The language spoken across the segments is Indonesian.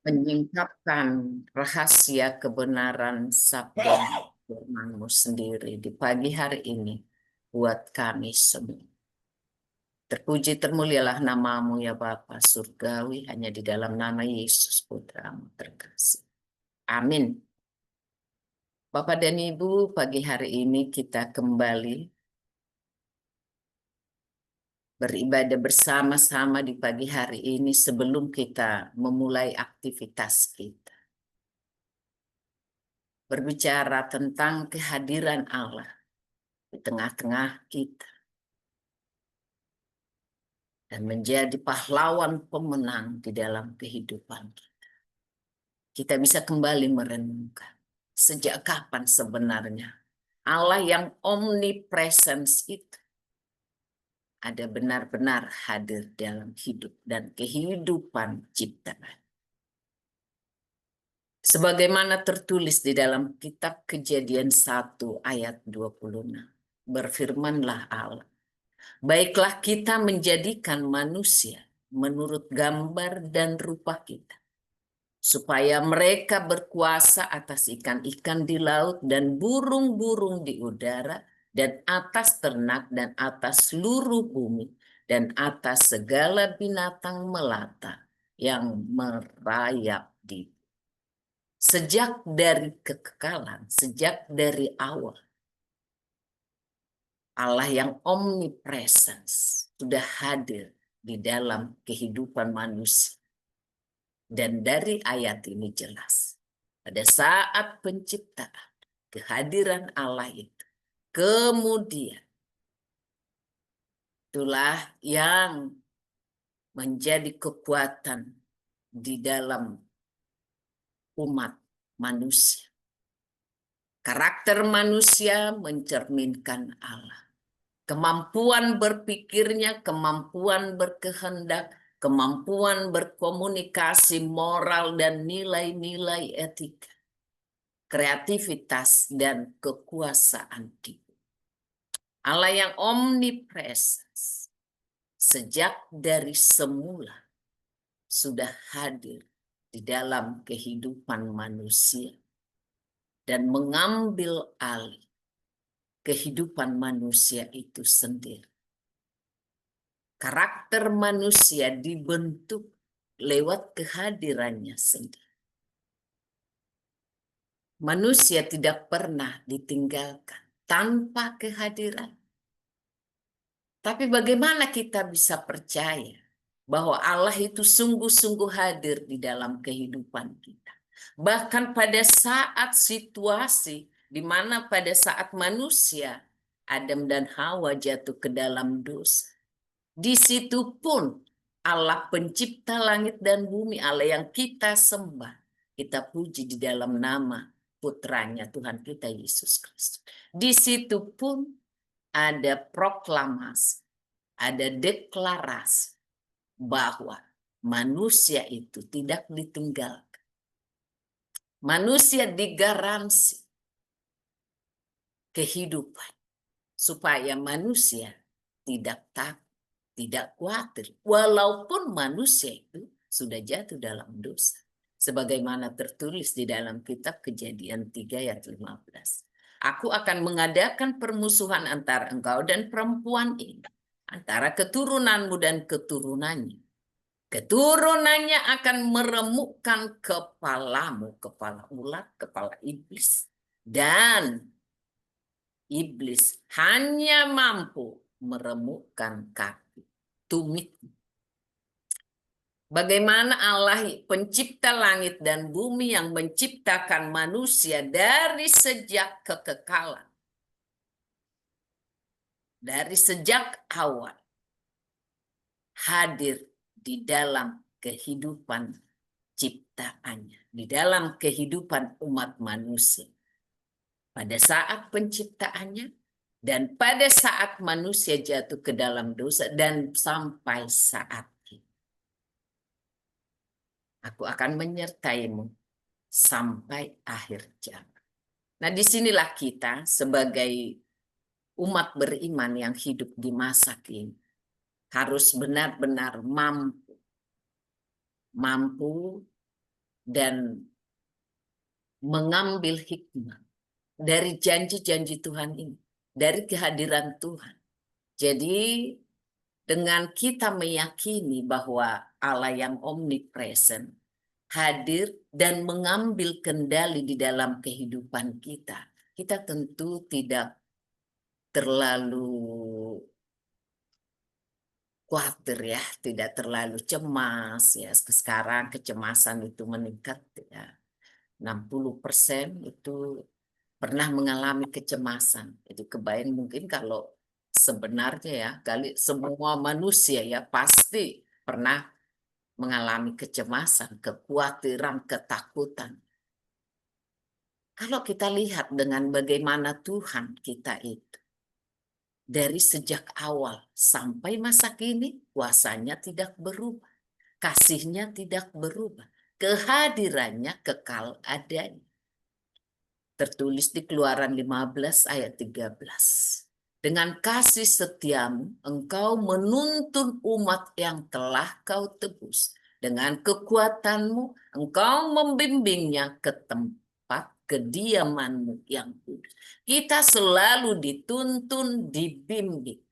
Menyingkapkan rahasia kebenaran sabda firman-Mu sendiri di pagi hari ini buat kami semua. Terpuji termulialah nama-Mu ya Bapa surgawi, hanya di dalam nama Yesus Putra-Mu terkasih. Amin. Bapak dan Ibu, pagi hari ini kita kembali beribadah bersama-sama di pagi hari ini sebelum kita memulai aktivitas kita. Berbicara tentang kehadiran Allah di tengah-tengah kita dan menjadi pahlawan pemenang di dalam kehidupan kita. Kita bisa kembali merenungkan sejak kapan sebenarnya Allah yang omnipresence itu ada benar-benar hadir dalam hidup dan kehidupan ciptaan. Sebagaimana tertulis di dalam kitab Kejadian 1 ayat 26. Berfirmanlah Allah, baiklah kita menjadikan manusia menurut gambar dan rupa kita, supaya mereka berkuasa atas ikan-ikan di laut dan burung-burung di udara dan atas ternak dan atas seluruh bumi dan atas segala binatang melata yang merayap di bumi. Sejak dari kekekalan, sejak dari awal, Allah yang omnipresence sudah hadir di dalam kehidupan manusia. Dan dari ayat ini jelas, pada saat penciptaan, kehadiran Allah itu, kemudian itulah yang menjadi kekuatan di dalam umat manusia. Karakter manusia mencerminkan Allah. Kemampuan berpikirnya, kemampuan berkehendak, kemampuan berkomunikasi moral dan nilai-nilai etika, kreativitas dan kekuasaan kita. Allah yang omnipresence sejak dari semula sudah hadir di dalam kehidupan manusia dan mengambil alih kehidupan manusia itu sendiri. Karakter manusia dibentuk lewat kehadirannya sendiri. Manusia tidak pernah ditinggalkan tanpa kehadiran. Tapi bagaimana kita bisa percaya bahwa Allah itu sungguh-sungguh hadir di dalam kehidupan kita? Bahkan pada saat situasi di mana pada saat manusia, Adam dan Hawa jatuh ke dalam dosa. Di situ pun Allah pencipta langit dan bumi, Allah yang kita sembah, kita puji di dalam nama putranya Tuhan kita Yesus Kristus. Di situ pun ada proklamasi, ada deklarasi bahwa manusia itu tidak ditinggalkan. Manusia digaransi kehidupan supaya manusia tidak takut, tidak khawatir, walaupun manusia itu sudah jatuh dalam dosa. Sebagaimana tertulis di dalam kitab Kejadian 3 ayat 15. Aku akan mengadakan permusuhan antara engkau dan perempuan ini, antara keturunanmu dan keturunannya. Keturunannya akan meremukkan kepalamu, kepala ulat, kepala iblis. Dan iblis hanya mampu meremukkan kaki, tumit. Bagaimana Allah pencipta langit dan bumi yang menciptakan manusia dari sejak kekekalan. Dari sejak awal. Hadir di dalam kehidupan ciptaannya. Di dalam kehidupan umat manusia. Pada saat penciptaannya. Dan pada saat manusia jatuh ke dalam dosa. Dan sampai saat ini. Aku akan menyertaimu sampai akhir zaman. Nah, disinilah kita sebagai umat beriman yang hidup di masa kini harus benar-benar mampu dan mengambil hikmah dari janji-janji Tuhan ini, dari kehadiran Tuhan. Jadi dengan kita meyakini bahwa Allah yang omnipresent hadir dan mengambil kendali di dalam kehidupan kita, kita tentu tidak terlalu khawatir ya, tidak terlalu cemas ya. Sekarang kecemasan itu meningkat ya. 60% itu pernah mengalami kecemasan. Jadi kebayang mungkin kalau sebenarnya ya, kali semua manusia ya pasti pernah mengalami kecemasan, kekhawatiran, ketakutan. Kalau kita lihat dengan bagaimana Tuhan kita itu, dari sejak awal sampai masa kini, kuasanya tidak berubah, kasihnya tidak berubah, kehadirannya kekal adanya. Tertulis di Keluaran 15 ayat 13. Dengan kasih setiamu, engkau menuntun umat yang telah kau tebus. Dengan kekuatanmu, engkau membimbingnya ke tempat kediamanmu yang kudus. Kita selalu dituntun, dibimbing.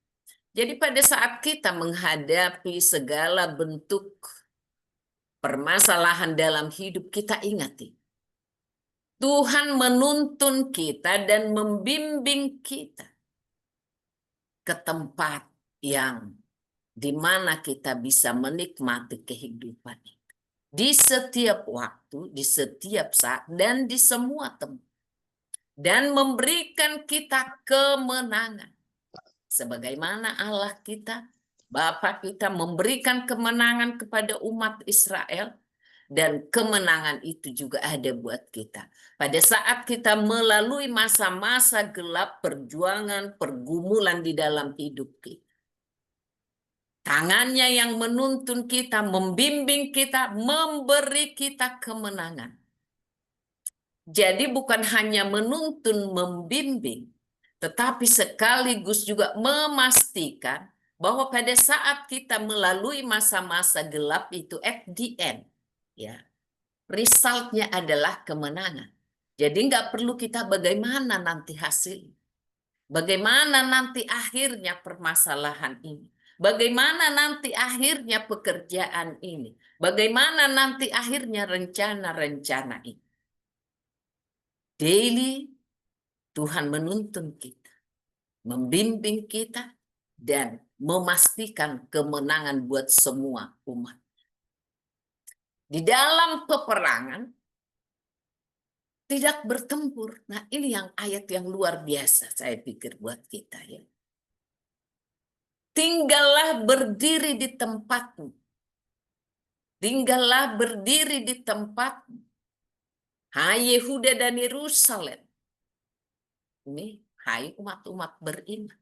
Jadi pada saat kita menghadapi segala bentuk permasalahan dalam hidup, kita ingati Tuhan menuntun kita dan membimbing kita ke tempat yang dimana kita bisa menikmati kehidupan itu. Di setiap waktu, di setiap saat, dan di semua tempat. Dan memberikan kita kemenangan. Sebagaimana Allah kita, Bapa kita memberikan kemenangan kepada umat Israel, dan kemenangan itu juga ada buat kita. Pada saat kita melalui masa-masa gelap, perjuangan, pergumulan di dalam hidup kita. Tangannya yang menuntun kita, membimbing kita, memberi kita kemenangan. Jadi bukan hanya menuntun, membimbing, tetapi sekaligus juga memastikan bahwa pada saat kita melalui masa-masa gelap itu, at the end, ya, resultnya adalah kemenangan. Jadi nggak perlu kita bagaimana nanti hasil, bagaimana nanti akhirnya permasalahan ini, bagaimana nanti akhirnya pekerjaan ini, bagaimana nanti akhirnya rencana-rencana ini. Daily Tuhan menuntun kita, membimbing kita, dan memastikan kemenangan buat semua umat. Di dalam peperangan, tidak bertempur. Nah, ini yang ayat yang luar biasa saya pikir buat kita ya. Tinggallah berdiri di tempatmu. Tinggallah berdiri di tempatmu. Hai Yehuda dan Yerusalem. Ini hai umat-umat beriman.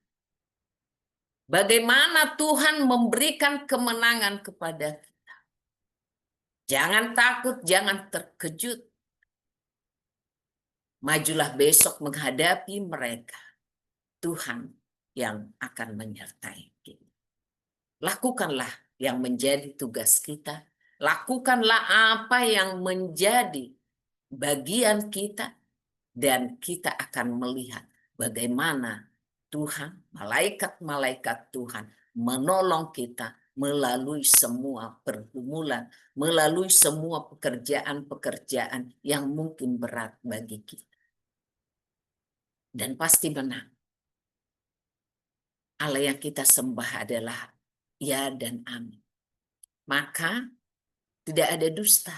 Bagaimana Tuhan memberikan kemenangan kepada kita. Jangan takut, jangan terkejut. Majulah besok menghadapi mereka. Tuhan yang akan menyertai kita. Lakukanlah yang menjadi tugas kita. Lakukanlah apa yang menjadi bagian kita. Dan kita akan melihat bagaimana Tuhan, malaikat-malaikat Tuhan menolong kita melalui semua pergumulan, melalui semua pekerjaan-pekerjaan yang mungkin berat bagi kita. Dan pasti menang. Allah yang kita sembah adalah ya dan amin. Maka tidak ada dusta.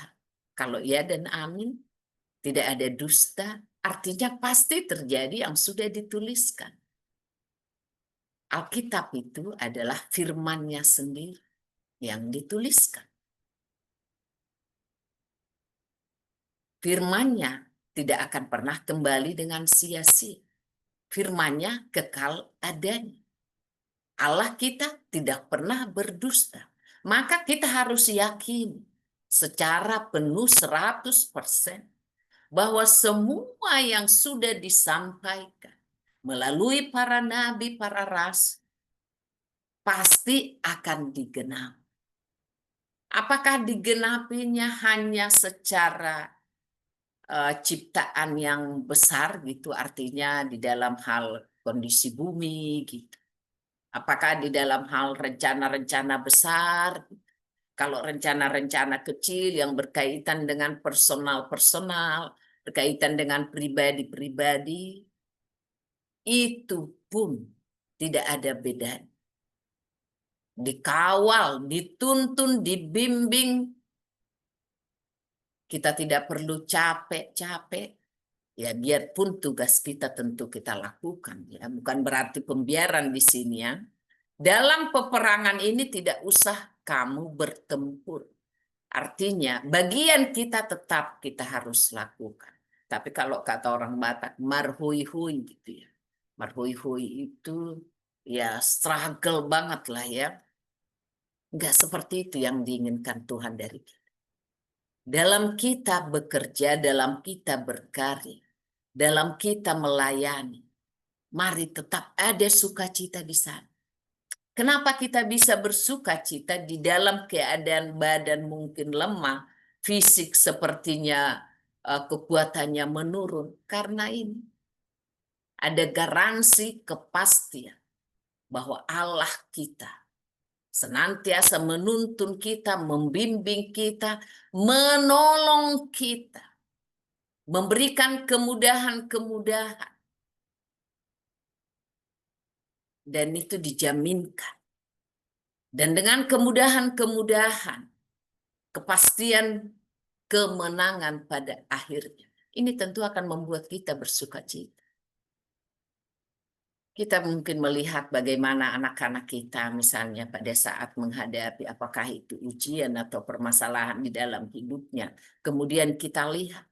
Kalau ya dan amin, tidak ada dusta, artinya pasti terjadi yang sudah dituliskan. Alkitab itu adalah firman-Nya sendiri yang dituliskan. Firman-Nya tidak akan pernah kembali dengan sia-sia. Firman-Nya kekal adanya. Allah kita tidak pernah berdusta. Maka kita harus yakin secara penuh 100% bahwa semua yang sudah disampaikan melalui para nabi, para rasul, pasti akan digenapi. Apakah digenapinya hanya secara ciptaan yang besar gitu, artinya di dalam hal kondisi bumi gitu. Apakah di dalam hal rencana-rencana besar? Kalau rencana-rencana kecil yang berkaitan dengan personal-personal, berkaitan dengan pribadi-pribadi, itu pun tidak ada bedanya. Dikawal, dituntun, dibimbing, kita tidak perlu capek-capek. Ya, biarpun tugas kita tentu kita lakukan. Ya, bukan berarti pembiaran di sini ya. Dalam peperangan ini tidak usah kamu bertempur. Artinya bagian kita tetap kita harus lakukan. Tapi kalau kata orang Batak, marhui-hui gitu ya. Marhui-hui itu ya struggle banget lah ya. Enggak seperti itu yang diinginkan Tuhan dari kita. Dalam kita bekerja, dalam kita berkarya, dalam kita melayani, mari tetap ada sukacita di sana. Kenapa kita bisa bersuka cita di dalam keadaan badan mungkin lemah, fisik sepertinya kekuatannya menurun? Karena ini ada garansi kepastian bahwa Allah kita senantiasa menuntun kita, membimbing kita, menolong kita, memberikan kemudahan-kemudahan. Dan itu dijaminkan. Dan dengan kemudahan-kemudahan, kepastian kemenangan pada akhirnya. Ini tentu akan membuat kita bersuka cita. Kita mungkin melihat bagaimana anak-anak kita misalnya pada saat menghadapi apakah itu ujian atau permasalahan di dalam hidupnya. Kemudian kita lihat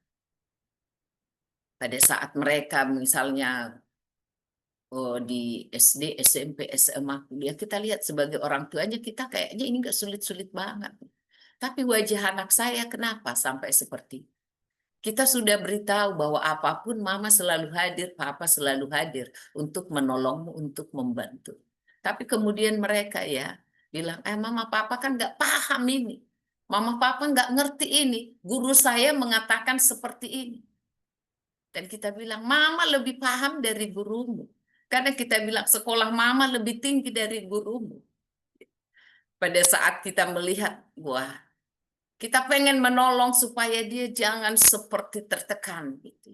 pada saat mereka misalnya di SD, SMP, SMA, kuliah, kita lihat sebagai orang tuanya kita kayaknya ini nggak sulit-sulit banget. Tapi wajah anak saya kenapa sampai seperti itu? Kita sudah beritahu bahwa apapun mama selalu hadir, papa selalu hadir untuk menolongmu, untuk membantu. Tapi kemudian mereka ya bilang, mama papa kan nggak paham ini. Mama papa nggak ngerti ini. Guru saya mengatakan seperti ini. Dan kita bilang, mama lebih paham dari gurumu. Karena kita bilang sekolah mama lebih tinggi dari gurumu. Pada saat kita melihat, wah, kita pengen menolong supaya dia jangan seperti tertekan gitu.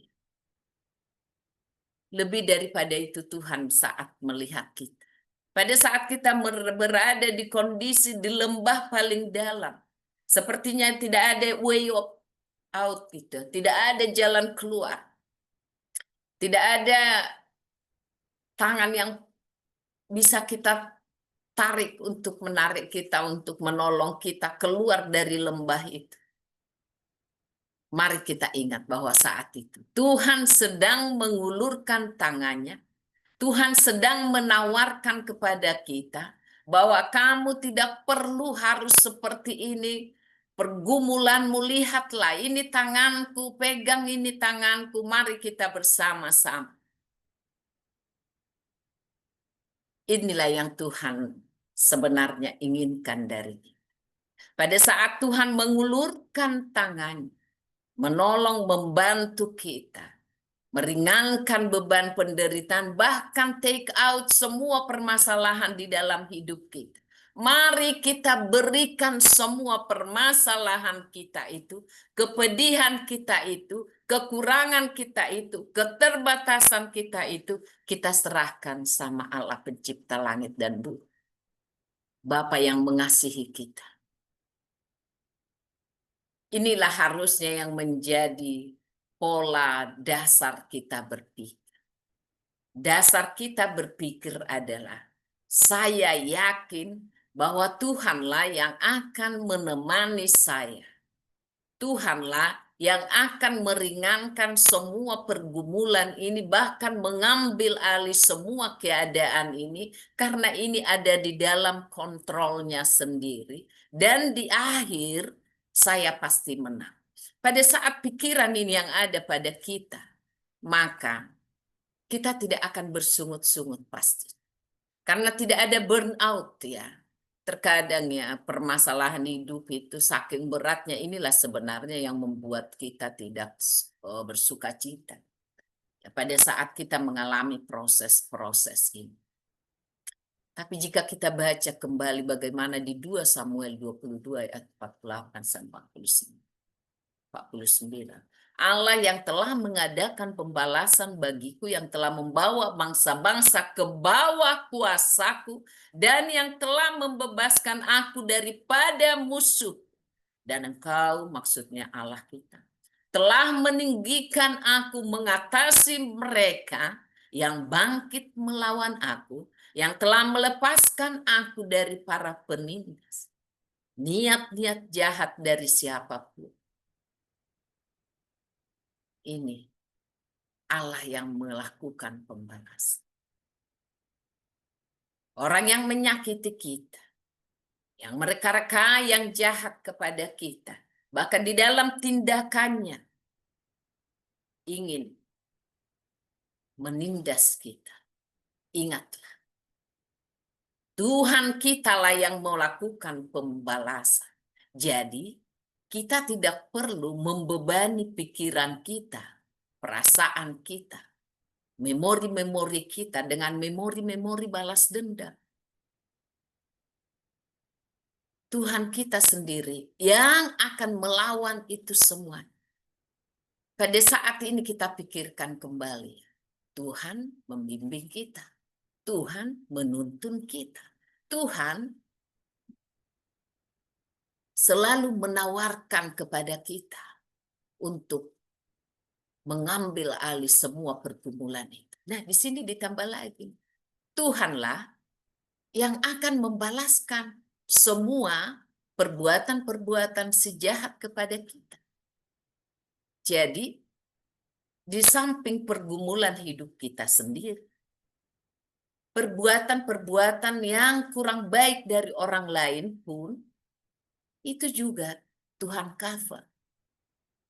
Lebih daripada itu Tuhan saat melihat kita. Pada saat kita berada di kondisi di lembah paling dalam, sepertinya tidak ada way out gitu, tidak ada jalan keluar. Tidak ada tangan yang bisa kita tarik untuk menarik kita, untuk menolong kita keluar dari lembah itu. Mari kita ingat bahwa saat itu Tuhan sedang mengulurkan tangannya. Tuhan sedang menawarkan kepada kita bahwa kamu tidak perlu harus seperti ini. Pergumulanmu lihatlah, ini tanganku, pegang ini tanganku, mari kita bersama-sama. Inilah yang Tuhan sebenarnya inginkan dari kita. Pada saat Tuhan mengulurkan tangannya, menolong, membantu kita, meringankan beban penderitaan, bahkan take out semua permasalahan di dalam hidup kita. Mari kita berikan semua permasalahan kita itu, kepedihan kita itu, kekurangan kita itu, keterbatasan kita itu, kita serahkan sama Allah pencipta langit dan bumi. Bapa yang mengasihi kita. Inilah harusnya yang menjadi pola dasar kita berpikir. Dasar kita berpikir adalah, saya yakin bahwa Tuhanlah yang akan menemani saya. Tuhanlah yang akan meringankan semua pergumulan ini, bahkan mengambil alih semua keadaan ini, karena ini ada di dalam kontrolnya sendiri. Dan di akhir, saya pasti menang. Pada saat pikiran ini yang ada pada kita, maka kita tidak akan bersungut-sungut pasti. Karena tidak ada burnout ya. Terkadang ya permasalahan hidup itu saking beratnya, inilah sebenarnya yang membuat kita tidak bersuka cita. Ya, pada saat kita mengalami proses-proses ini. Tapi jika kita baca kembali bagaimana di 2 Samuel 22 ayat 48 sampai 49. Allah yang telah mengadakan pembalasan bagiku, yang telah membawa bangsa-bangsa ke bawah kuasaku, dan yang telah membebaskan aku daripada musuh. Dan engkau, maksudnya Allah kita, telah meninggikan aku mengatasi mereka yang bangkit melawan aku, yang telah melepaskan aku dari para penindas, niat-niat jahat dari siapapun. Ini Allah yang melakukan pembalasan. Orang yang menyakiti kita, yang mereka-reka yang jahat kepada kita, bahkan di dalam tindakannya ingin menindas kita. Ingatlah, Tuhan kitalah yang melakukan pembalasan. Jadi, kita tidak perlu membebani pikiran kita, perasaan kita, memori-memori kita dengan memori-memori balas dendam. Tuhan kita sendiri yang akan melawan itu semua. Pada saat ini kita pikirkan kembali, Tuhan membimbing kita, Tuhan menuntun kita, Tuhan selalu menawarkan kepada kita untuk mengambil alih semua pergumulan itu. Nah, di sini ditambah lagi, Tuhanlah yang akan membalaskan semua perbuatan-perbuatan sejahat kepada kita. Jadi, di samping pergumulan hidup kita sendiri, perbuatan-perbuatan yang kurang baik dari orang lain pun, itu juga Tuhan cover.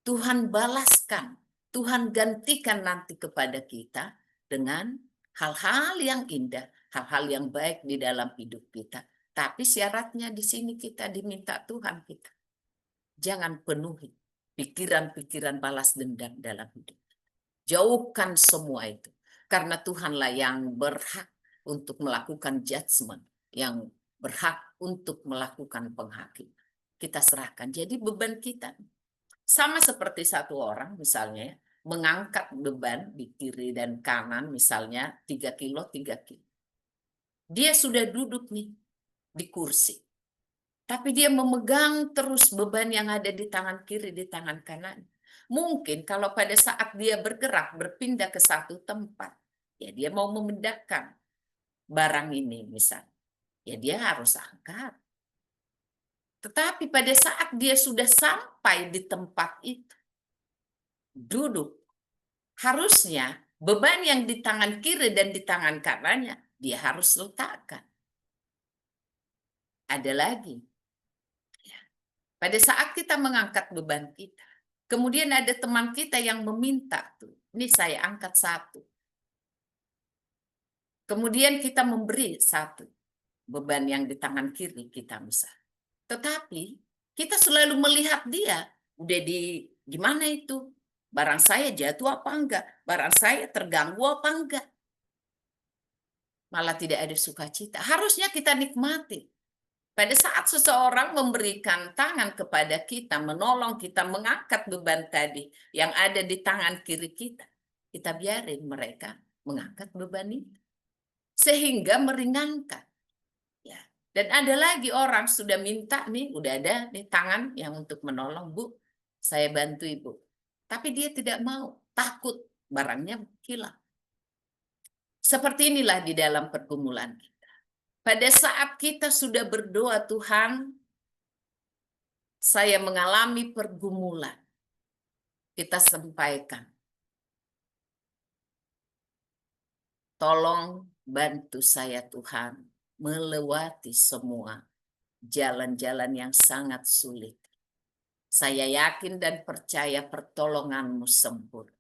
Tuhan balaskan, Tuhan gantikan nanti kepada kita dengan hal-hal yang indah, hal-hal yang baik di dalam hidup kita. Tapi syaratnya di sini kita diminta Tuhan kita. Jangan penuhi pikiran-pikiran balas dendam dalam hidup. Jauhkan semua itu. Karena Tuhanlah yang berhak untuk melakukan judgment, yang berhak untuk melakukan penghakiman. Kita serahkan. Jadi beban kita sama seperti satu orang misalnya mengangkat beban di kiri dan kanan misalnya 3 kilo, 3 kilo. Dia sudah duduk nih di kursi. Tapi dia memegang terus beban yang ada di tangan kiri, di tangan kanan. Mungkin kalau pada saat dia bergerak, berpindah ke satu tempat, ya dia mau memindahkan barang ini misalnya, ya dia harus angkat. Tetapi pada saat dia sudah sampai di tempat itu, duduk, harusnya beban yang di tangan kiri dan di tangan kanannya, dia harus letakkan. Ada lagi, pada saat kita mengangkat beban kita, kemudian ada teman kita yang meminta tuh, ini saya angkat satu. Kemudian kita memberi satu beban yang di tangan kiri kita misal. Tetapi kita selalu melihat dia, udah di gimana itu? Barang saya jatuh apa enggak? Barang saya terganggu apa enggak? Malah tidak ada sukacita. Harusnya kita nikmati. Pada saat seseorang memberikan tangan kepada kita, menolong kita mengangkat beban tadi yang ada di tangan kiri kita, kita biarin mereka mengangkat beban itu. Sehingga meringankan. Ya. Dan ada lagi orang sudah minta nih, udah ada nih tangan yang untuk menolong, Bu, saya bantu Ibu. Tapi dia tidak mau, takut barangnya hilang. Seperti inilah di dalam pergumulan kita. Pada saat kita sudah berdoa, Tuhan, saya mengalami pergumulan. Kita sampaikan. Tolong bantu saya Tuhan melewati semua jalan-jalan yang sangat sulit. Saya yakin dan percaya pertolongan-Mu sempurna.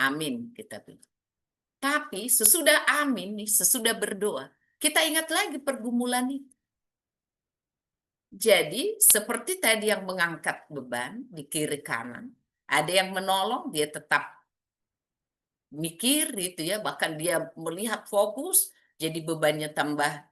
Amin, kita bilang. Tapi sesudah amin nih, sesudah berdoa, kita ingat lagi pergumulan itu. Jadi seperti tadi yang mengangkat beban di kiri kanan, ada yang menolong, dia tetap mikir gitu ya, bahkan dia melihat fokus, jadi bebannya tambah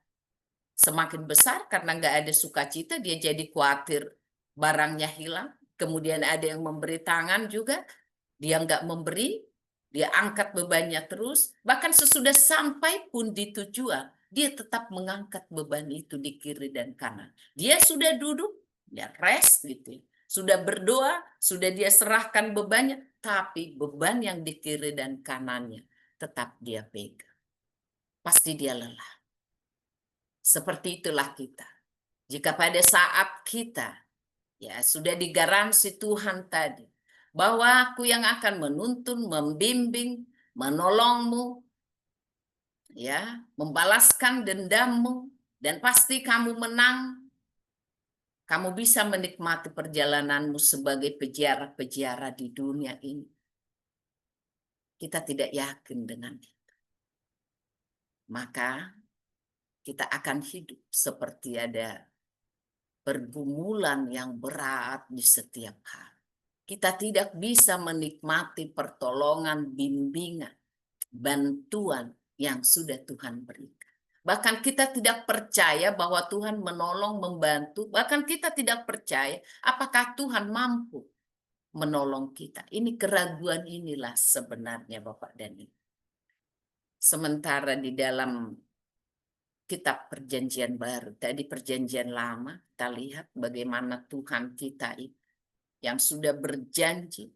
semakin besar karena nggak ada sukacita, dia jadi khawatir barangnya hilang. Kemudian ada yang memberi tangan juga, dia nggak memberi, dia angkat bebannya terus. Bahkan sesudah sampai pun di tujuan, dia tetap mengangkat beban itu di kiri dan kanan. Dia sudah duduk, dia rest gitu ya. Sudah berdoa, sudah dia serahkan bebannya, tapi beban yang di kiri dan kanannya tetap dia pegang. Pasti dia lelah. Seperti itulah kita. Jika pada saat kita ya sudah digaransi Tuhan tadi bahwa aku yang akan menuntun, membimbing, menolongmu, ya, membalaskan dendammu, dan pasti kamu menang. Kamu bisa menikmati perjalananmu sebagai peziarah-peziarah di dunia ini. Kita tidak yakin dengan itu. Maka kita akan hidup seperti ada pergumulan yang berat di setiap hari. Kita tidak bisa menikmati pertolongan, bimbingan, bantuan yang sudah Tuhan berikan. Bahkan kita tidak percaya bahwa Tuhan menolong, membantu. Bahkan kita tidak percaya apakah Tuhan mampu menolong kita. Ini keraguan inilah sebenarnya Bapak dan Ibu. Sementara di dalam kitab Perjanjian Baru, tadi Perjanjian Lama, kita lihat bagaimana Tuhan kita itu yang sudah berjanji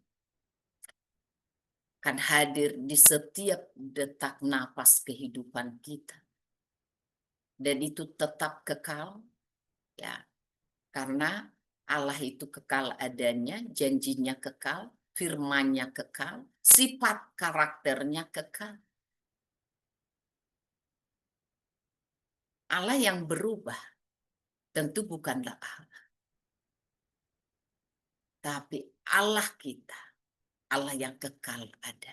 akan hadir di setiap detak napas kehidupan kita. Dan itu tetap kekal, ya, karena Allah itu kekal adanya, janjinya kekal, firman-Nya kekal, sifat karakternya kekal. Allah yang berubah tentu bukanlah Allah, tapi Allah kita, Allah yang kekal ada,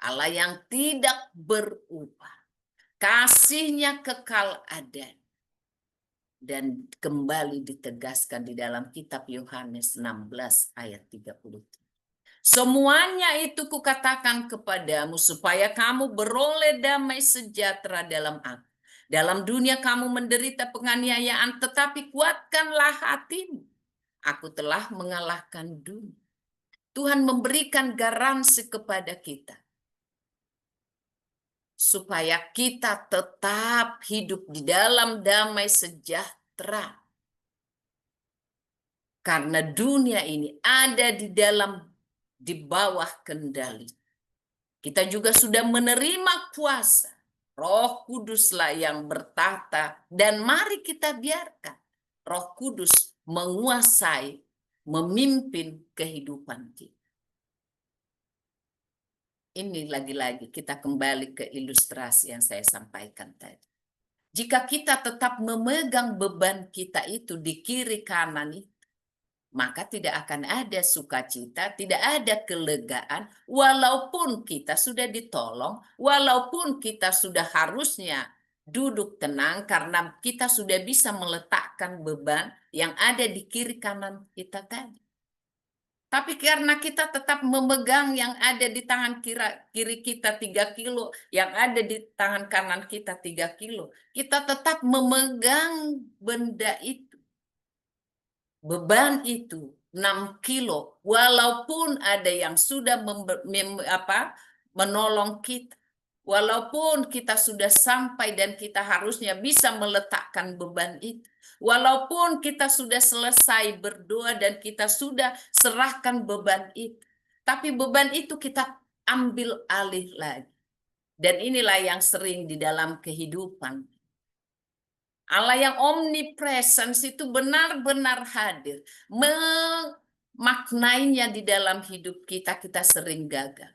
Allah yang tidak berubah, kasih-Nya kekal ada. Dan kembali ditegaskan di dalam kitab Yohanes 16 ayat 30. Semuanya itu kukatakan kepadamu supaya kamu beroleh damai sejahtera dalam aku. Dalam dunia kamu menderita penganiayaan, tetapi kuatkanlah hatimu. Aku telah mengalahkan dunia. Tuhan memberikan garansi kepada kita supaya kita tetap hidup di dalam damai sejahtera. Karena dunia ini ada di bawah kendali. Kita juga sudah menerima kuasa. Roh Kuduslah yang bertahta, dan mari kita biarkan Roh Kudus menguasai, memimpin kehidupan kita. Ini lagi-lagi kita kembali ke ilustrasi yang saya sampaikan tadi. Jika kita tetap memegang beban kita itu di kiri kanan itu, maka tidak akan ada sukacita, tidak ada kelegaan, walaupun kita sudah ditolong, walaupun kita sudah harusnya duduk tenang karena kita sudah bisa meletakkan beban yang ada di kiri kanan kita tadi. Tapi karena kita tetap memegang yang ada di tangan kiri kita 3 kilo, yang ada di tangan kanan kita 3 kilo, kita tetap memegang benda itu. Beban itu 6 kilo, walaupun ada yang sudah menolong kita, walaupun kita sudah sampai dan kita harusnya bisa meletakkan beban itu, walaupun kita sudah selesai berdoa dan kita sudah serahkan beban itu, tapi beban itu kita ambil alih lagi. Dan inilah yang sering di dalam kehidupan. Allah yang omnipresence itu benar-benar hadir. Memaknainya di dalam hidup kita, kita sering gagal.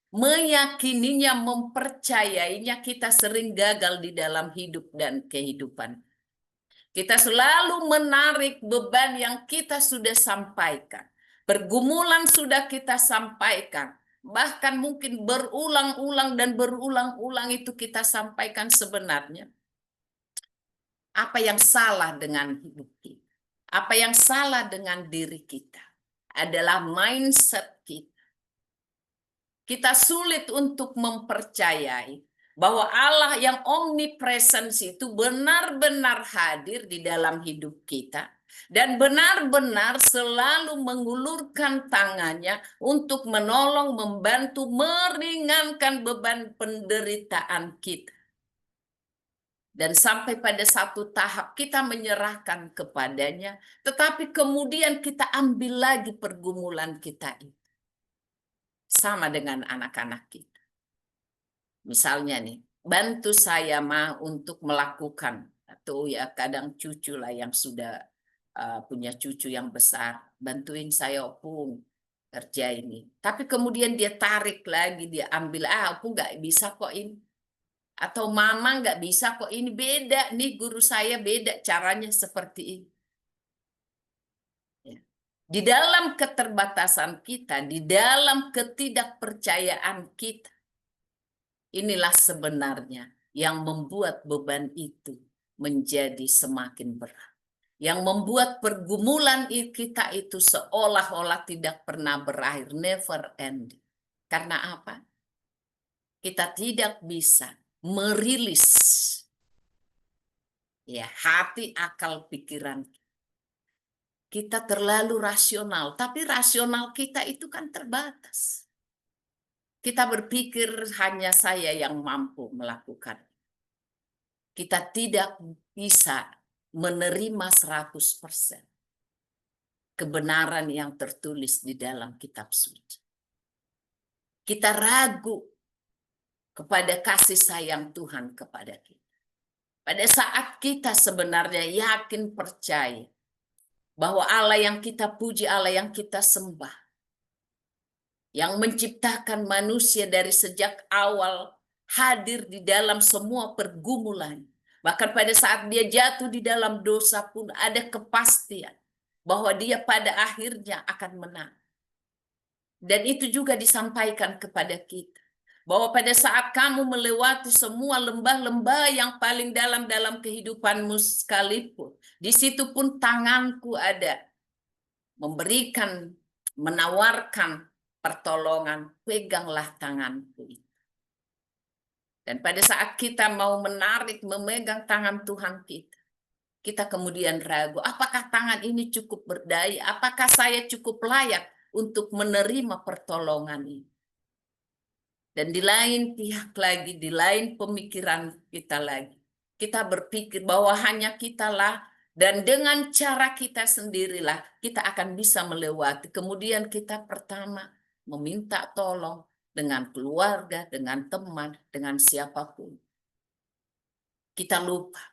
Meyakininya, mempercayainya, kita sering gagal di dalam hidup dan kehidupan. Kita selalu menarik beban yang kita sudah sampaikan. Pergumulan sudah kita sampaikan. Bahkan mungkin berulang-ulang dan berulang-ulang itu kita sampaikan sebenarnya. Apa yang salah dengan hidup kita? Apa yang salah dengan diri kita adalah mindset kita. Kita sulit untuk mempercayai bahwa Allah yang omnipresence itu benar-benar hadir di dalam hidup kita dan benar-benar selalu mengulurkan tangannya untuk menolong, membantu, meringankan beban penderitaan kita. Dan sampai pada satu tahap kita menyerahkan kepadanya, tetapi kemudian kita ambil lagi pergumulan kita itu. Sama dengan anak-anak kita. Misalnya nih, bantu saya mah untuk melakukan, atau ya kadang cucu lah yang sudah punya cucu yang besar, bantuin saya opung kerja ini. Tapi kemudian dia tarik lagi, dia ambil, opung nggak bisa kok ini. Atau mama nggak bisa kok ini, beda nih guru saya beda caranya seperti ini. Ya. Di dalam keterbatasan kita, di dalam ketidakpercayaan kita, inilah sebenarnya yang membuat beban itu menjadi semakin berat. Yang membuat pergumulan kita itu seolah-olah tidak pernah berakhir, never end. Karena apa? Kita tidak bisa merilis ya hati, akal, pikiran. Kita terlalu rasional, tapi rasional kita itu kan terbatas. Kita berpikir hanya saya yang mampu melakukan. Kita tidak bisa menerima 100% kebenaran yang tertulis di dalam kitab suci. Kita ragu kepada kasih sayang Tuhan kepada kita. Pada saat kita sebenarnya yakin percaya bahwa Allah yang kita puji, Allah yang kita sembah, yang menciptakan manusia dari sejak awal, hadir di dalam semua pergumulan. Bahkan pada saat dia jatuh di dalam dosa pun ada kepastian bahwa dia pada akhirnya akan menang. Dan itu juga disampaikan kepada kita. Bahwa pada saat kamu melewati semua lembah-lembah yang paling dalam kehidupanmu sekalipun, di situ pun tanganku ada. Memberikan, menawarkan pertolongan, peganglah tanganku itu. Dan pada saat kita mau menarik, memegang tangan Tuhan kita, kita kemudian ragu, apakah tangan ini cukup berdaya? Apakah saya cukup layak untuk menerima pertolongan ini? Dan di lain pihak lagi, di lain pemikiran kita lagi, kita berpikir bahwa hanya kitalah dan dengan cara kita sendirilah kita akan bisa melewati. Kemudian kita pertama meminta tolong dengan keluarga, dengan teman, dengan siapapun. Kita lupa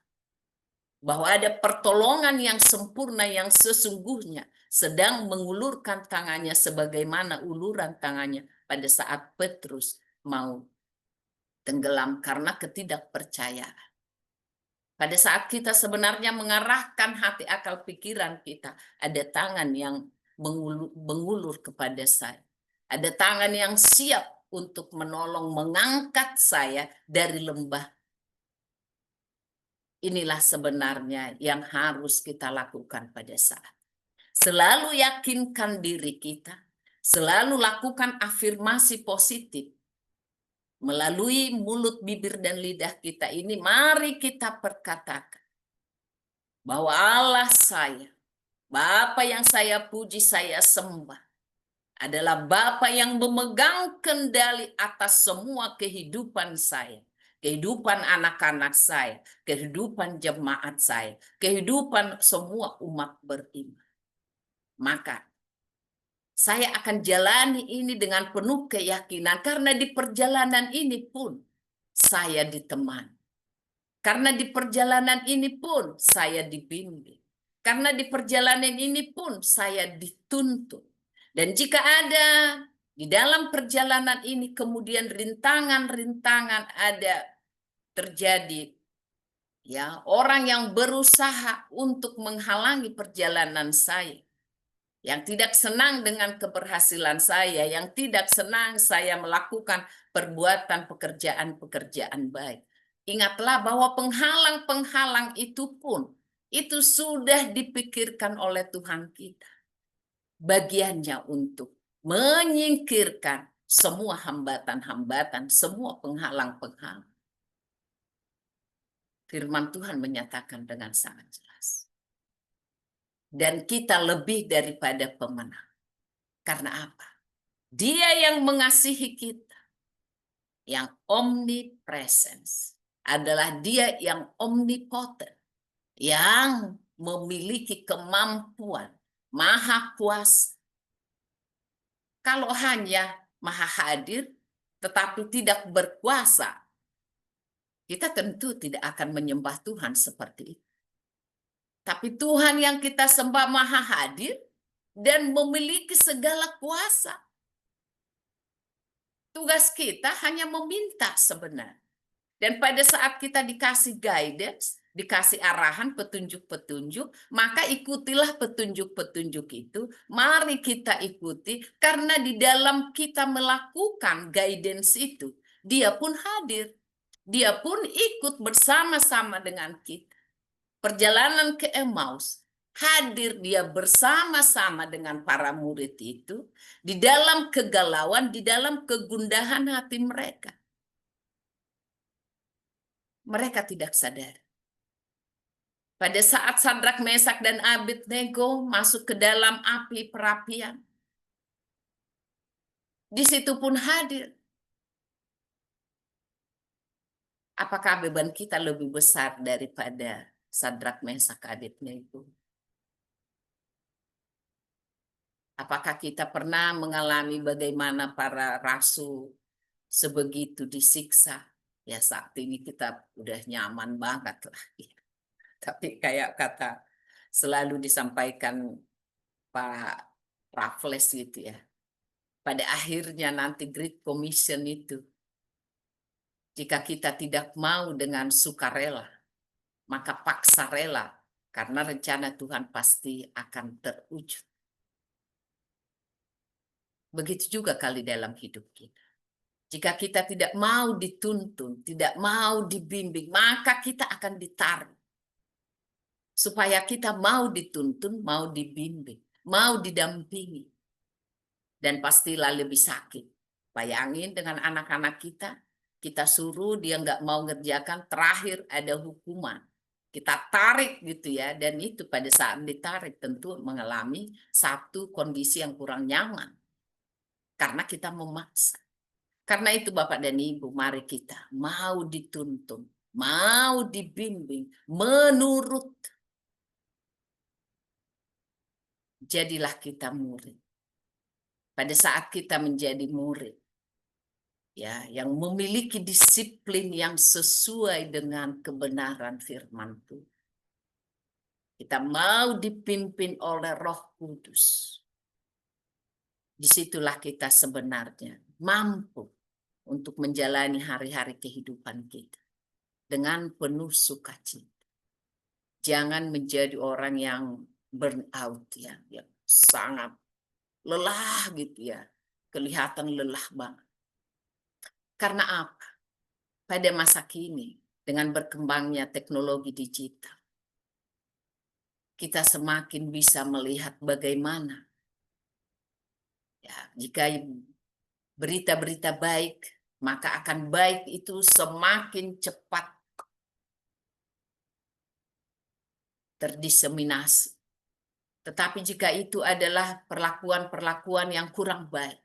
bahwa ada pertolongan yang sempurna yang sesungguhnya sedang mengulurkan tangannya sebagaimana uluran tangannya pada saat Petrus mau tenggelam karena ketidakpercayaan. Pada saat kita sebenarnya mengarahkan hati, akal, pikiran kita, ada tangan yang mengulur kepada saya. Ada tangan yang siap untuk menolong mengangkat saya dari lembah. Inilah sebenarnya yang harus kita lakukan pada saat. Selalu yakinkan diri kita, selalu lakukan afirmasi positif. Melalui mulut, bibir, dan lidah kita ini, mari kita perkatakan bahwa Allah saya, Bapa yang saya puji, saya sembah, adalah Bapa yang memegang kendali atas semua kehidupan saya, kehidupan anak-anak saya, kehidupan jemaat saya, kehidupan semua umat beriman. Maka saya akan jalani ini dengan penuh keyakinan karena di perjalanan ini pun saya ditemani. Karena di perjalanan ini pun saya dibimbing. Karena di perjalanan ini pun saya dituntun. Dan jika ada di dalam perjalanan ini kemudian rintangan-rintangan ada terjadi, ya, orang yang berusaha untuk menghalangi perjalanan saya, yang tidak senang dengan keberhasilan saya, yang tidak senang saya melakukan perbuatan pekerjaan-pekerjaan baik. Ingatlah bahwa penghalang-penghalang itu pun itu sudah dipikirkan oleh Tuhan kita. Bagiannya untuk menyingkirkan semua hambatan-hambatan, semua penghalang-penghalang. Firman Tuhan menyatakan dengan sangat jelas. Dan kita lebih daripada pemenang. Karena apa? Dia yang mengasihi kita, yang omnipresence, adalah dia yang omnipotent, yang memiliki kemampuan, maha kuasa. Kalau hanya maha hadir, tetapi tidak berkuasa, kita tentu tidak akan menyembah Tuhan seperti itu. Tapi Tuhan yang kita sembah maha hadir dan memiliki segala kuasa. Tugas kita hanya meminta sebenarnya. Dan pada saat kita dikasih guidance, dikasih arahan, petunjuk-petunjuk, maka ikutilah petunjuk-petunjuk itu. Mari kita ikuti, karena di dalam kita melakukan guidance itu, dia pun hadir. Dia pun ikut bersama-sama dengan kita. Perjalanan ke Emmaus, hadir dia bersama-sama dengan para murid itu, di dalam kegalauan, di dalam kegundahan hati mereka. Mereka tidak sadar. Pada saat Sadrak, Mesak, dan Abednego masuk ke dalam api perapian, di situ pun hadir. Apakah beban kita lebih besar daripada Sadrak, Mesak, Abednego? Apakah kita pernah mengalami bagaimana para rasul sebegitu disiksa? Ya saat ini kita udah nyaman banget lah. Tapi kayak kata selalu disampaikan Pak Raffles gitu ya. Pada akhirnya nanti Great Commission itu, jika kita tidak mau dengan sukarela, maka paksa rela, karena rencana Tuhan pasti akan terwujud. Begitu juga kali dalam hidup kita. Jika kita tidak mau dituntun, tidak mau dibimbing, maka kita akan ditarik. Supaya kita mau dituntun, mau dibimbing, mau didampingi. Dan pastilah lebih sakit. Bayangin dengan anak-anak kita suruh dia nggak mau ngerjakan, terakhir ada hukuman. Kita tarik gitu ya, dan itu pada saat ditarik tentu mengalami satu kondisi yang kurang nyaman. Karena kita memaksa. Karena itu Bapak dan Ibu, mari kita mau dituntun, mau dibimbing, menurut. Jadilah kita murid. Pada saat kita menjadi murid, ya, yang memiliki disiplin yang sesuai dengan kebenaran firman Tuhan. Kita mau dipimpin oleh Roh Kudus. Disitulah kita sebenarnya mampu untuk menjalani hari-hari kehidupan kita dengan penuh sukacita. Jangan menjadi orang yang burn out ya, yang sangat lelah gitu ya, kelihatan lelah banget. Karena apa? Pada masa kini dengan berkembangnya teknologi digital, kita semakin bisa melihat bagaimana ya, jika berita-berita baik, maka akan baik itu semakin cepat terdiseminasi. Tetapi jika itu adalah perlakuan-perlakuan yang kurang baik,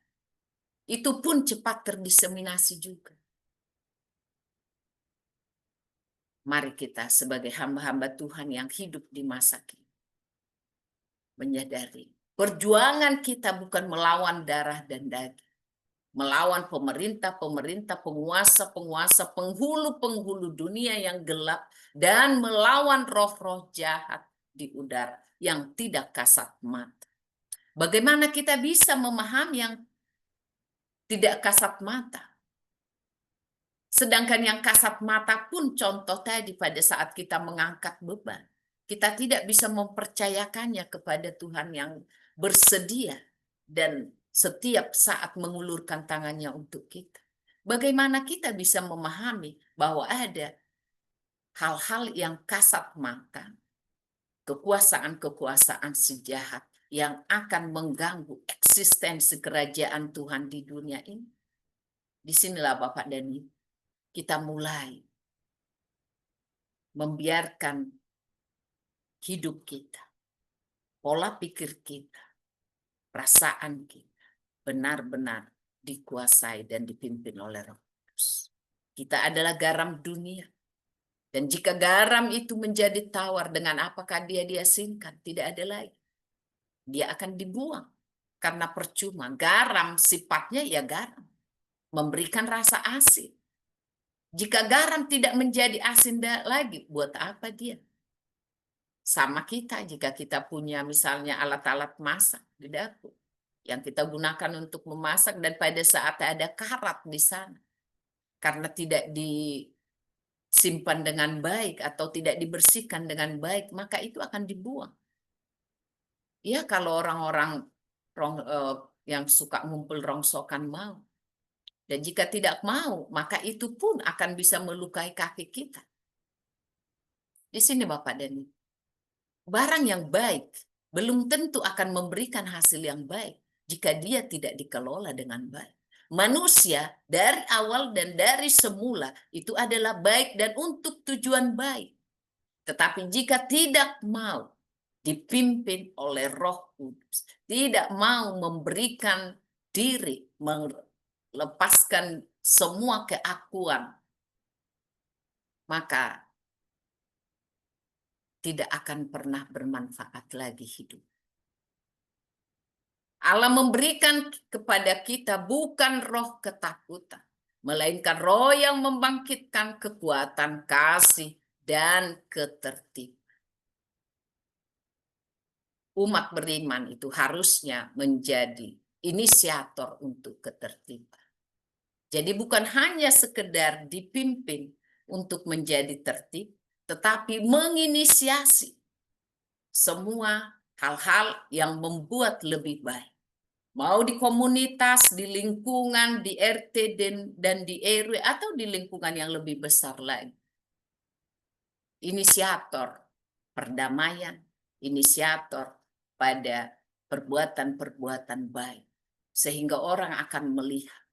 itu pun cepat terdiseminasi juga. Mari kita sebagai hamba-hamba Tuhan yang hidup di masa kini menyadari perjuangan kita bukan melawan darah dan daging, melawan pemerintah-pemerintah, penguasa-penguasa, penghulu-penghulu dunia yang gelap, dan melawan roh-roh jahat di udara yang tidak kasat mata. Bagaimana kita bisa memahami yang tidak kasat mata? Sedangkan yang kasat mata pun contoh tadi pada saat kita mengangkat beban. Kita tidak bisa mempercayakannya kepada Tuhan yang bersedia dan setiap saat mengulurkan tangannya untuk kita. Bagaimana kita bisa memahami bahwa ada hal-hal yang kasat mata kekuasaan-kekuasaan sejahat yang akan mengganggu eksistensi kerajaan Tuhan di dunia ini. Disinilah Bapak dan Ibu, kita mulai membiarkan hidup kita, pola pikir kita, perasaan kita benar-benar dikuasai dan dipimpin oleh Roh Kudus. Kita adalah garam dunia. Dan jika garam itu menjadi tawar, dengan apakah dia diasinkan? Tidak ada lagi. Dia akan dibuang. Karena percuma. Garam sifatnya ya garam. Memberikan rasa asin. Jika garam tidak menjadi asin lagi, buat apa dia? Sama kita jika kita punya misalnya alat-alat masak di dapur. Yang kita gunakan untuk memasak dan pada saat ada karat di sana. Karena tidak disimpan dengan baik atau tidak dibersihkan dengan baik, maka itu akan dibuang. Ya kalau orang-orang yang suka ngumpul rongsokan mau. Dan jika tidak mau, maka itu pun akan bisa melukai kaki kita. Di sini Bapak dan Ibu. Barang yang baik belum tentu akan memberikan hasil yang baik jika dia tidak dikelola dengan baik. Manusia dari awal dan dari semula itu adalah baik dan untuk tujuan baik. Tetapi jika tidak mau dipimpin oleh Roh Kudus, tidak mau memberikan diri, melepaskan semua keakuan, maka tidak akan pernah bermanfaat lagi hidup. Allah memberikan kepada kita bukan roh ketakutan, melainkan roh yang membangkitkan kekuatan, kasih, dan ketertiban. Umat beriman itu harusnya menjadi inisiator untuk ketertiban. Jadi bukan hanya sekedar dipimpin untuk menjadi tertib, tetapi menginisiasi semua hal-hal yang membuat lebih baik. Mau di komunitas, di lingkungan, di RT dan di RW, atau di lingkungan yang lebih besar lagi. Inisiator perdamaian, inisiator pada perbuatan-perbuatan baik. Sehingga orang akan melihat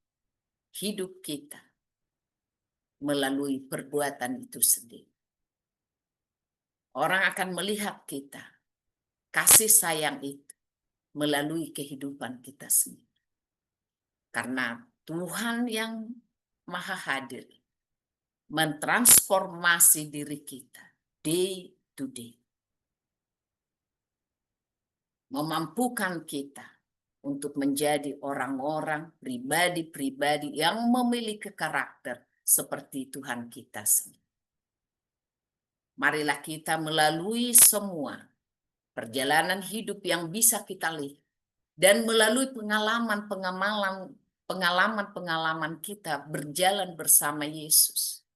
hidup kita melalui perbuatan itu sendiri. Orang akan melihat kita, kasih sayang itu, melalui kehidupan kita sendiri. Karena Tuhan yang Maha Hadir mentransformasi diri kita day to day. Memampukan kita untuk menjadi orang-orang, pribadi-pribadi yang memiliki karakter seperti Tuhan kita sendiri. Marilah kita melalui semua perjalanan hidup yang bisa kita lihat dan melalui pengalaman kita berjalan bersama Yesus.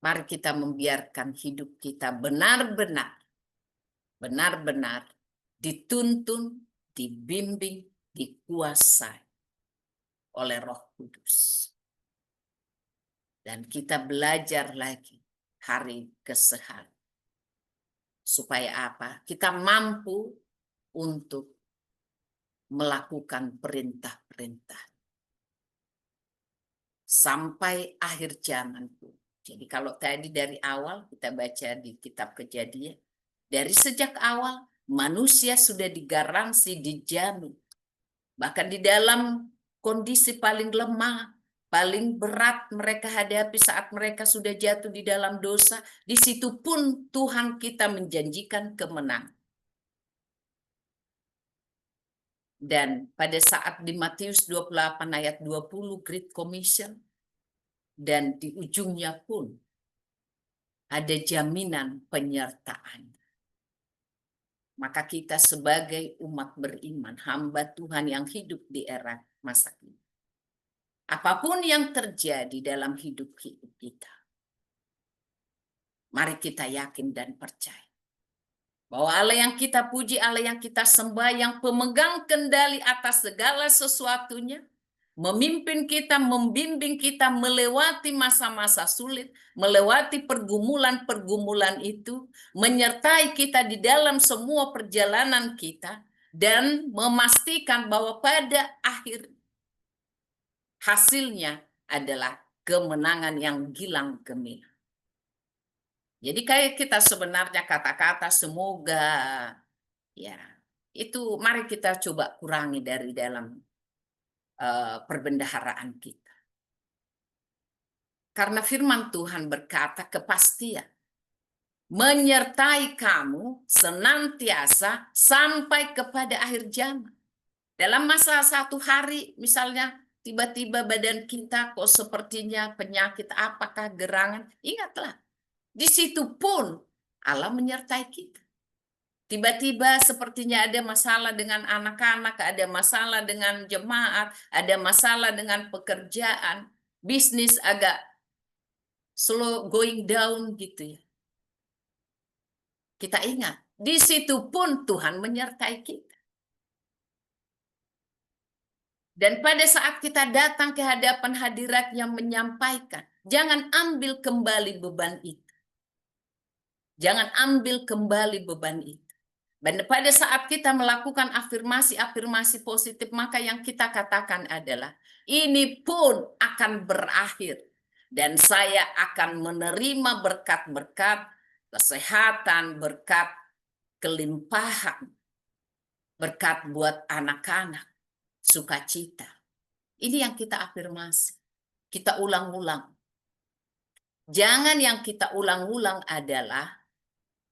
Mari kita membiarkan hidup kita benar-benar dituntun, dibimbing, dikuasai oleh Roh Kudus. Dan kita belajar lagi hari ke hari. Supaya apa? Kita mampu untuk melakukan perintah-perintah. Sampai akhir zaman pun. Jadi kalau tadi dari awal kita baca di kitab Kejadian. Dari sejak awal manusia sudah digaransi, dijamin. Bahkan di dalam kondisi paling lemah, paling berat mereka hadapi saat mereka sudah jatuh di dalam dosa, di situ pun Tuhan kita menjanjikan kemenangan. Dan pada saat di Matius 28 ayat 20 Great Commission, dan di ujungnya pun ada jaminan penyertaan. Maka kita sebagai umat beriman, hamba Tuhan yang hidup di era masa kini, apapun yang terjadi dalam hidup kita, mari kita yakin dan percaya bahwa Allah yang kita puji, Allah yang kita sembah, yang pemegang kendali atas segala sesuatunya, memimpin kita, membimbing kita melewati masa-masa sulit, melewati pergumulan-pergumulan itu, menyertai kita di dalam semua perjalanan kita, dan memastikan bahwa pada akhir hasilnya adalah kemenangan yang gilang gemilang. Jadi kayak kita sebenarnya kata-kata semoga, ya itu mari kita coba kurangi dari dalam perbendaharaan kita. Karena firman Tuhan berkata kepastian, menyertai kamu senantiasa sampai kepada akhir zaman. Dalam masa satu hari misalnya, tiba-tiba badan kita kok sepertinya penyakit, apakah gerangan, ingatlah, di situ pun Allah menyertai kita. Tiba-tiba sepertinya ada masalah dengan anak-anak, ada masalah dengan jemaat, ada masalah dengan pekerjaan, bisnis agak slow going down gitu ya. Kita ingat, di situ pun Tuhan menyertai kita. Dan pada saat kita datang ke hadapan hadirat-Nya menyampaikan, jangan ambil kembali beban itu. Jangan ambil kembali beban itu. Dan pada saat kita melakukan afirmasi-afirmasi positif, maka yang kita katakan adalah, ini pun akan berakhir. Dan saya akan menerima berkat-berkat, kesehatan, berkat kelimpahan, berkat buat anak-anak, sukacita. Ini yang kita afirmasi. Kita ulang-ulang. Jangan yang kita ulang-ulang adalah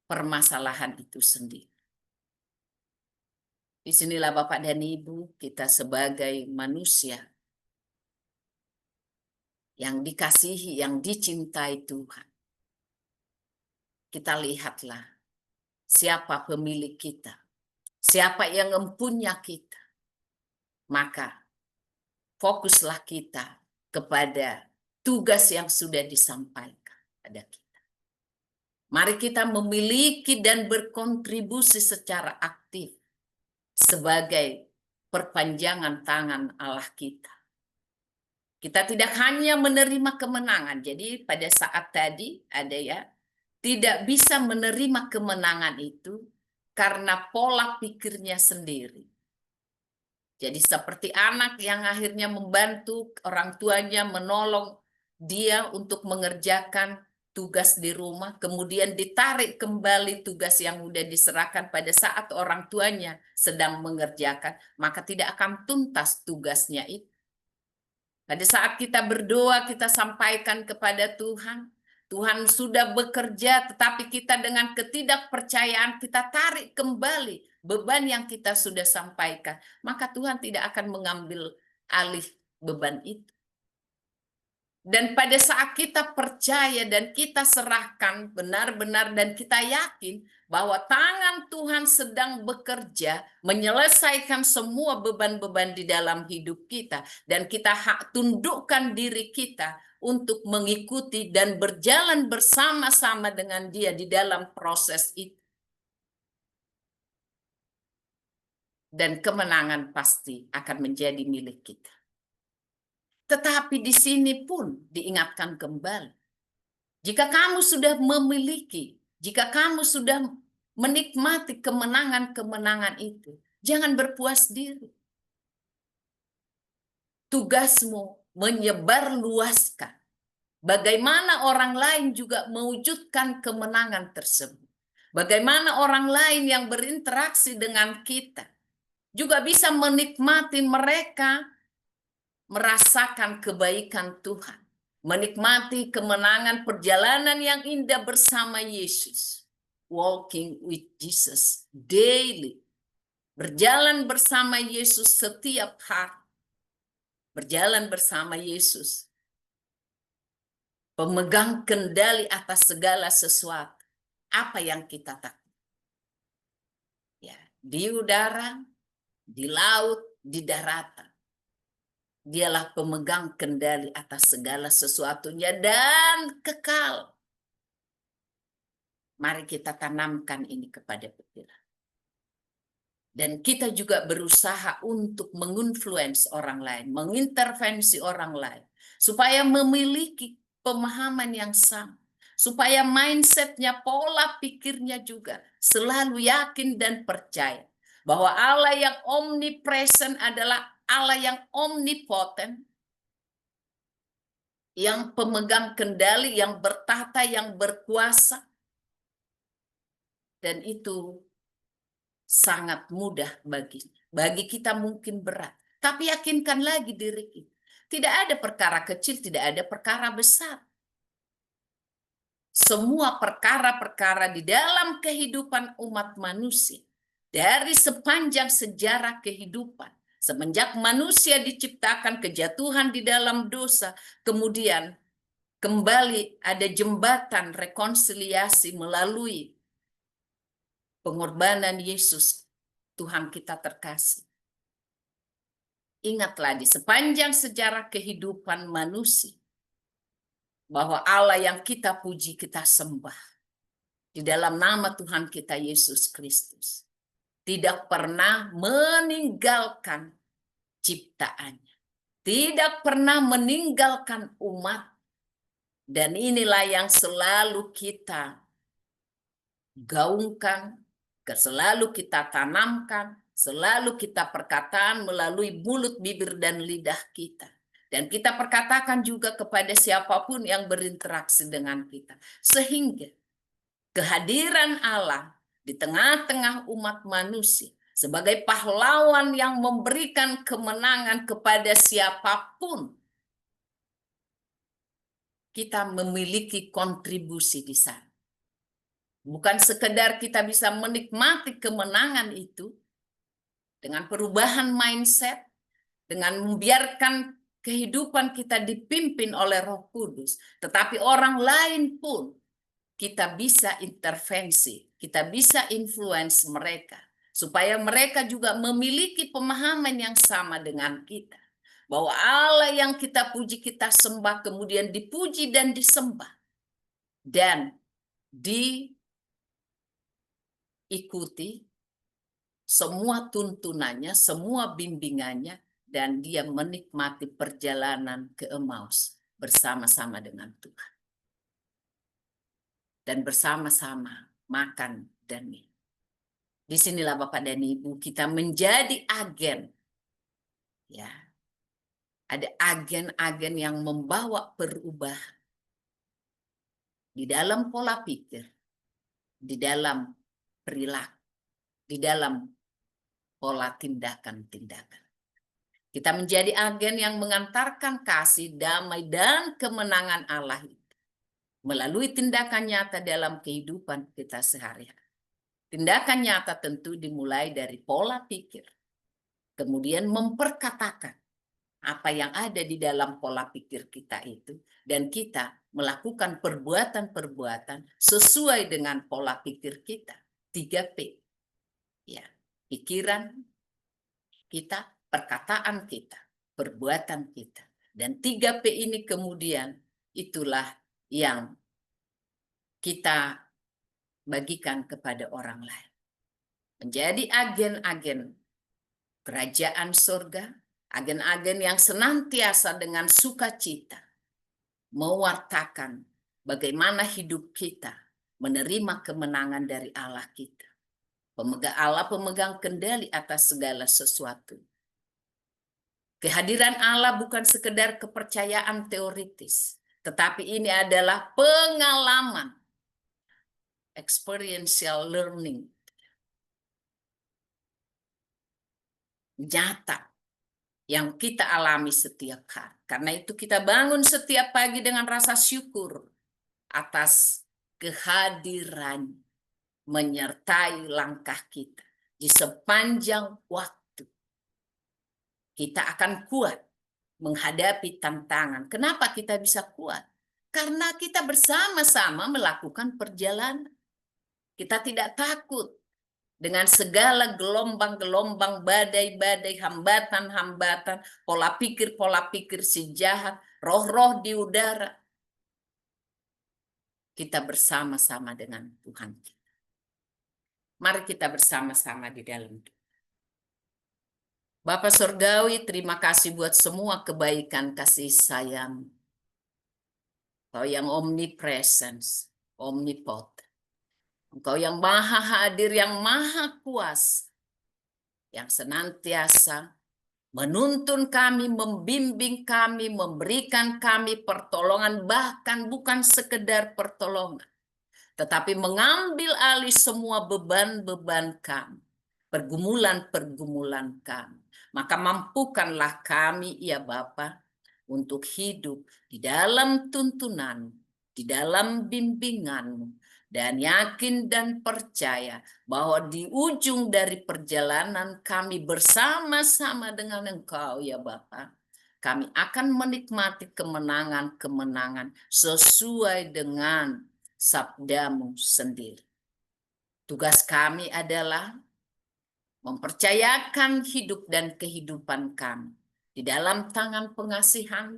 permasalahan itu sendiri. Disinilah Bapak dan Ibu, kita sebagai manusia yang dikasihi, yang dicintai Tuhan. Kita lihatlah siapa pemilik kita, siapa yang mempunyai kita. Maka fokuslah kita kepada tugas yang sudah disampaikan pada kita. Mari kita memiliki dan berkontribusi secara aktif sebagai perpanjangan tangan Allah kita. Kita tidak hanya menerima kemenangan. Jadi pada saat tadi ada ya, tidak bisa menerima kemenangan itu karena pola pikirnya sendiri. Jadi seperti anak yang akhirnya membantu orang tuanya menolong dia untuk mengerjakan tugas di rumah, kemudian ditarik kembali tugas yang sudah diserahkan pada saat orang tuanya sedang mengerjakan, maka tidak akan tuntas tugasnya itu. Pada saat kita berdoa, kita sampaikan kepada Tuhan, Tuhan sudah bekerja, tetapi kita dengan ketidakpercayaan, kita tarik kembali beban yang kita sudah sampaikan. Maka Tuhan tidak akan mengambil alih beban itu. Dan pada saat kita percaya dan kita serahkan benar-benar dan kita yakin bahwa tangan Tuhan sedang bekerja menyelesaikan semua beban-beban di dalam hidup kita, dan kita tundukkan diri kita untuk mengikuti dan berjalan bersama-sama dengan Dia di dalam proses itu. Dan kemenangan pasti akan menjadi milik kita. Tetapi di sini pun diingatkan kembali. Jika kamu sudah memiliki, jika kamu sudah menikmati kemenangan-kemenangan itu, jangan berpuas diri. Tugasmu menyebarluaskan bagaimana orang lain juga mewujudkan kemenangan tersebut. Bagaimana orang lain yang berinteraksi dengan kita juga bisa menikmati, mereka merasakan kebaikan Tuhan, menikmati kemenangan perjalanan yang indah bersama Yesus. Walking with Jesus daily. Berjalan bersama Yesus setiap hari. Berjalan bersama Yesus. Pemegang kendali atas segala sesuatu. Apa yang kita takut? Ya, di udara, di laut, di daratan. Dialah pemegang kendali atas segala sesuatunya dan kekal. Mari kita tanamkan ini kepada pikiran. Dan kita juga berusaha untuk menginfluence orang lain, mengintervensi orang lain, supaya memiliki pemahaman yang sama, supaya mindsetnya, pola pikirnya juga selalu yakin dan percaya bahwa Allah yang omnipresent adalah Allah yang omnipotent, yang pemegang kendali, yang bertahta, yang berkuasa. Dan itu sangat mudah bagi kita mungkin berat. Tapi yakinkan lagi diri kita. Tidak ada perkara kecil, tidak ada perkara besar. Semua perkara-perkara di dalam kehidupan umat manusia, dari sepanjang sejarah kehidupan, semenjak manusia diciptakan, kejatuhan di dalam dosa, kemudian kembali ada jembatan rekonsiliasi melalui pengorbanan Yesus, Tuhan kita terkasih. Ingatlah di sepanjang sejarah kehidupan manusia, bahwa Allah yang kita puji, kita sembah, di dalam nama Tuhan kita Yesus Kristus, tidak pernah meninggalkan ciptaannya, tidak pernah meninggalkan umat. Dan inilah yang selalu kita gaungkan, selalu kita tanamkan, selalu kita perkataan melalui mulut, bibir, dan lidah kita. Dan kita perkatakan juga kepada siapapun yang berinteraksi dengan kita. Sehingga kehadiran Allah di tengah-tengah umat manusia sebagai pahlawan yang memberikan kemenangan kepada siapapun, kita memiliki kontribusi di sana. Bukan sekedar kita bisa menikmati kemenangan itu dengan perubahan mindset, dengan membiarkan kehidupan kita dipimpin oleh Roh Kudus, tetapi orang lain pun kita bisa intervensi, kita bisa influence mereka, supaya mereka juga memiliki pemahaman yang sama dengan kita. Bahwa Allah yang kita puji, kita sembah, kemudian dipuji dan disembah. Dan diikuti semua tuntunannya, semua bimbingannya, dan dia menikmati perjalanan ke Emmaus bersama-sama dengan Tuhan. Dan bersama-sama makan dan minum. Disinilah Bapak dan Ibu kita menjadi agen. Ya, ada agen-agen yang membawa perubahan di dalam pola pikir, di dalam perilaku, di dalam pola tindakan-tindakan. Kita menjadi agen yang mengantarkan kasih, damai, dan kemenangan Allah itu melalui tindakan nyata dalam kehidupan kita sehari-hari. Tindakan nyata tentu dimulai dari pola pikir, kemudian memperkatakan apa yang ada di dalam pola pikir kita itu, dan kita melakukan perbuatan-perbuatan sesuai dengan pola pikir kita. 3P. Ya, pikiran kita, perkataan kita, perbuatan kita. Dan 3P ini kemudian itulah yang kita bagikan kepada orang lain. Menjadi agen-agen kerajaan surga, agen-agen yang senantiasa dengan sukacita mewartakan bagaimana hidup kita menerima kemenangan dari Allah kita. Allah pemegang kendali atas segala sesuatu. Kehadiran Allah bukan sekedar kepercayaan teoritis, tetapi ini adalah pengalaman, experiential learning, nyata yang kita alami setiap hari. Karena itu kita bangun setiap pagi dengan rasa syukur atas kehadiran menyertai langkah kita di sepanjang waktu. Kita akan kuat menghadapi tantangan. Kenapa kita bisa kuat? Karena kita bersama-sama melakukan perjalanan. Kita tidak takut dengan segala gelombang-gelombang, badai-badai, hambatan-hambatan, pola pikir si jahat, roh-roh di udara. Kita bersama-sama dengan Tuhan kita. Mari kita bersama-sama di dalam Tuhan. Bapa Surgawi, terima kasih buat semua kebaikan kasih sayang. Kau yang omnipresence, omnipotent. Engkau yang maha hadir, yang maha kuasa, yang senantiasa menuntun kami, membimbing kami, memberikan kami pertolongan, bahkan bukan sekedar pertolongan, tetapi mengambil alih semua beban-beban kami, pergumulan-pergumulan kami. Maka mampukanlah kami, ya Bapa, untuk hidup di dalam tuntunan, di dalam bimbingan, dan yakin dan percaya bahwa di ujung dari perjalanan kami bersama-sama dengan Engkau, ya Bapa, kami akan menikmati kemenangan-kemenangan sesuai dengan sabdamu sendiri. Tugas kami adalah mempercayakan hidup dan kehidupan kami di dalam tangan pengasihan,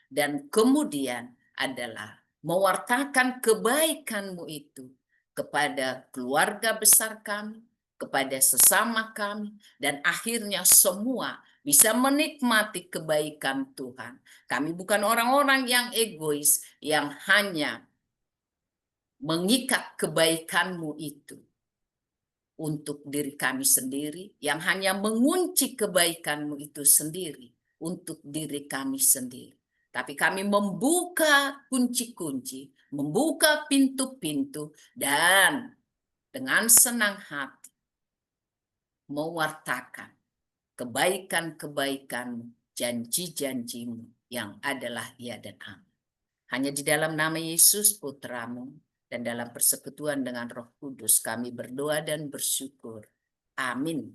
dan kemudian adalah mewartakan kebaikan-Mu itu kepada keluarga besar kami, kepada sesama kami, dan akhirnya semua bisa menikmati kebaikan Tuhan. Kami bukan orang-orang yang egois, yang hanya mengikat kebaikan-Mu itu untuk diri kami sendiri, yang hanya mengunci kebaikan-Mu itu sendiri untuk diri kami sendiri. Tapi kami membuka kunci-kunci, membuka pintu-pintu, dan dengan senang hati mewartakan kebaikan-kebaikan, janji-janji-Mu yang adalah ya dan amin. Hanya di dalam nama Yesus Putra-Mu dan dalam persekutuan dengan Roh Kudus kami berdoa dan bersyukur. Amin.